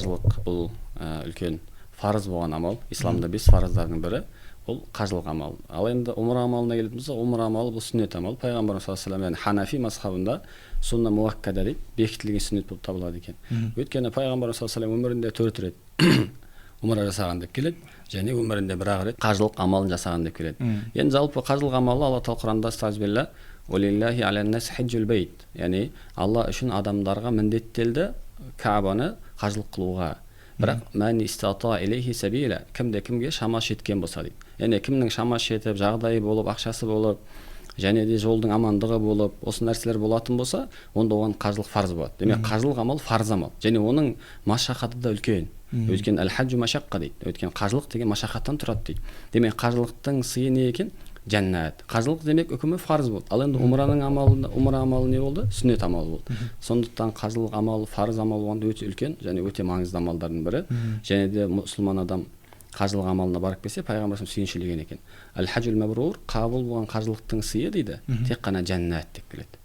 Қажылық бұл үлкен парыз болған амал. Исламда 5 парыздардың бірі ол қажылық амал. Ал енді умра амалына келетін болсақ, умра амалы бұл сүннет амал. Пайғамбарымыз саллаллаху алейхи ва саллям, Ханафи мазхабында сунна муаккада дейді, бекітілген сүннет болып табылады екен. Өйткені пайғамбарымыз саллаллаху алейхи ва саллям өмірінде 4 рет умра жасаған деп келеді, және өмірінде бір-ақ рет қажылық амалын жасаған деп келеді. Енді жалпы қажылық амалы Алла тағала Құранда астағфирулла «Уалиллахи аля-нас хиджул бейт», яғни Алла үшін адамдарға міндеттелді Каабаны қажылық қылуға. Бірақ мән истата илейхи сабила, кімде кімге шамасы жеткен болса дейді. Яғни кімнің шамасы жетіп, жағдайы болып, ақшасы болып, және де жолдың амандығы болып, осы нәрселер болатын болса, онда оған қажылық фарз болады. Демек, қажылық амал фарз амал, және оның машақаты да үлкен. Өйткені әл-хаджу машаққа дейді. Өйткені қажылық деген машақаттан тұрады дейді. Демек, қажылықтың сыйы не екен? Жәннат. Қажылық демек үкімі фарз болды. Ал енді умра амалы не болды? Сүннет амалы болды. Сондықтан қажылық амалы фарз амал болғанда өте үлкен және өте маңызды амалдардың бірі. Және де мұсылман адам қажылық амалына барып келсе, пайғамбарымыз сүйіншілеген екен. Әл-хаджул мәбрур, қабыл болған қажылықтың сыйы дейді, тек қана жәннат деп келеді.